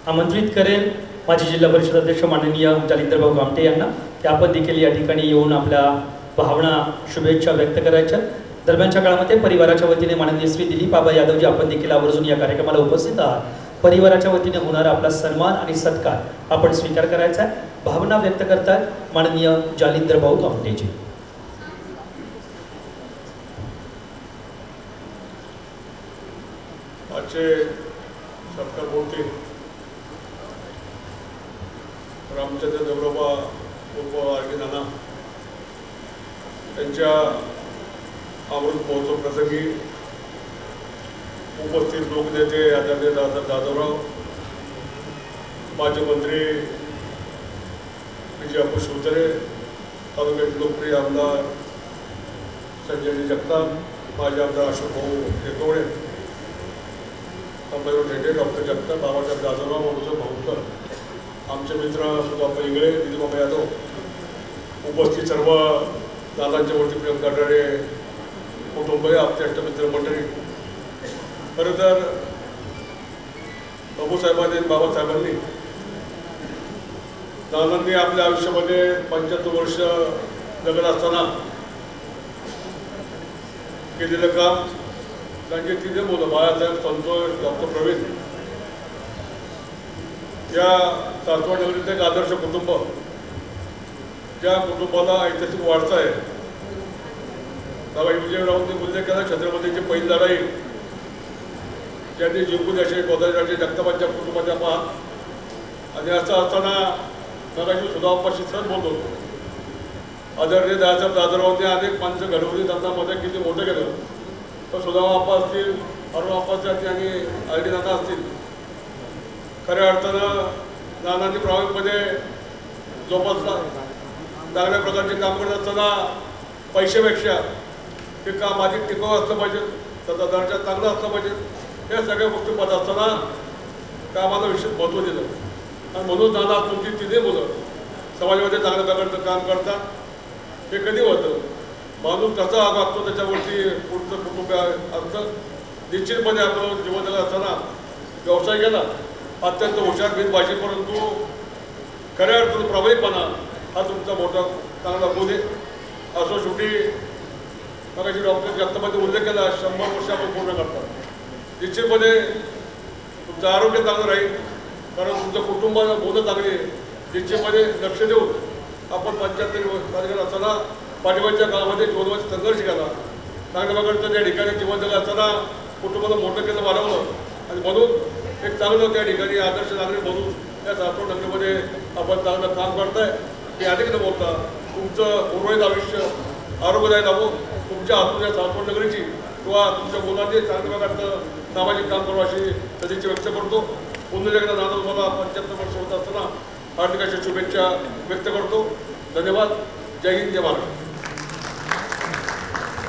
आमंत्रित करेन माजी जिल्हा परिषद अध्यक्ष माननीय जालिंदरभाऊ गामटे यांना की आपण देखील या ठिकाणी येऊन आपल्या भावना शुभेच्छा व्यक्त करायच्या। दरम्यानच्या काळामध्ये परिवाराच्या वतीने माननीय श्री दिलीप आबा यादवजी आपण देखील आवर्जून या कार्यक्रमाला उपस्थित आहात। परिवाराच्या वतीने होणारा आपला सन्मान आणि सत्कार आपण स्वीकार करायचा आहे। भावना व्यक्त करतात माननीय जालिंदरभाऊ गामटेजी। आजचे सरकार बोलते रामचंद्र देवरोबा उर्फ आरके नाना त्यांच्या अमृत महोत्सव प्रसंगी उपस्थित लोकनेते आदरणीय दादा जाधवराव, माजी मंत्री विजय बापू शिवतरे, तालुक्याचे लोकप्रिय आमदार संजय जगताप, माजी आमदार अशोक भाऊ टेकवडे, ढेटे, डॉक्टर जगताप, बाबासाहेब जाधवराव, महोत्सव भाऊकर, आमचे मित्र सुधापा इंगळे, दिलीप यादव, उपस्थित सर्व दादांच्या वरती प्रेम करणारे कुटुंब, आपल्या मित्र मंडळी। खरं तर बाबूसाहेबांनी बाबासाहेबांनी दादांनी आपल्या आयुष्यामध्ये 75 वर्ष जगत असताना केलेलं काम त्यांचे 3 मुलं बाळासाहेब, संतोष, डॉक्टर प्रवीण, या सासवड नगरीचं एक आदर्श कुटुंब, ज्या कुटुंबाला ऐतिहासिक वारसा आहे। बाबा विजयरावांनी उल्लेख केला छत्रपतीची पहिली लढाई ज्यांनी जिंकून असे गोदावरी जगतापांच्या कुटुंबाच्या पाहत। आणि असं असताना मगाशी सुधापाशी सर बोलत होतो, आदरणीय दादासाहेब जाधवरावांनी अनेक माणसं घडवली, त्यांना मदत किती मोठं केलं। तर सुधाबाप्पा असतील, अरुणाप्पा असतील आणि आरडी नाना असतील, खऱ्या अर्थानं नानांनी प्रामाणिकपणे जोपासला। चांगल्या प्रकारचे काम करत असताना पैशापेक्षा ते काम अधिक टिकाऊ असलं पाहिजे, त्याचा दर्जा चांगला असला पाहिजे, या सगळ्या गोष्टी पाहत असताना कामाला विशेष महत्त्व दिलं। आणि म्हणून नाना तुमची 3 मुलं समाजामध्ये चांगल्या प्रकारचं काम करतात। हे कधी होतं, माणूस कसा वागतो त्याच्यावरती पुढचं कुटुंब असतं। निश्चितपणे आपण जीवन जगत असताना व्यवसाय केला, अत्यंत हुशार बिनभाषी, परंतु खऱ्या अर्थानं प्रामाणिकपणा हा तुमचा मोठा चांगला गुण आहे। असं शेवटी मगाशी डॉक्टर जगतापांनी उल्लेख केला, 100 वर्ष आपण पूर्ण करतात। निश्चितपणे तुमचं आरोग्य चांगलं राहील, कारण तुमचं कुटुंबाला मुलं चांगली, निश्चितपणे लक्ष देऊन आपण 75 तारखेला असताना पाठिंबाच्या काळामध्ये जीवनाचा संघर्ष केला, चांगल्या प्रकारचं त्या ठिकाणी जीवन जगत असताना कुटुंबाला मोठं केलं, वाढवलं। आणि म्हणून एक चांगलं त्या ठिकाणी आदर्श नागरिक म्हणून या सासवड नगरीमध्ये आपण चांगलं काम करताय। हे अधिक न बोलता तुमचं उर्वरित आयुष्य आरोग्यदायी राहो, तुमच्या हातून या सासवड नगरीची किंवा तुमच्या मुलांनी चांगल्या प्रकारचं सामाजिक काम करू अशी सदिच्छा व्यक्त करतो। पुन्हा एकदा नाना मला 75 वर्ष होत असताना हार्दिक अशा शुभेच्छा व्यक्त करतो। धन्यवाद। जय हिंद, जय महाराष्ट्र।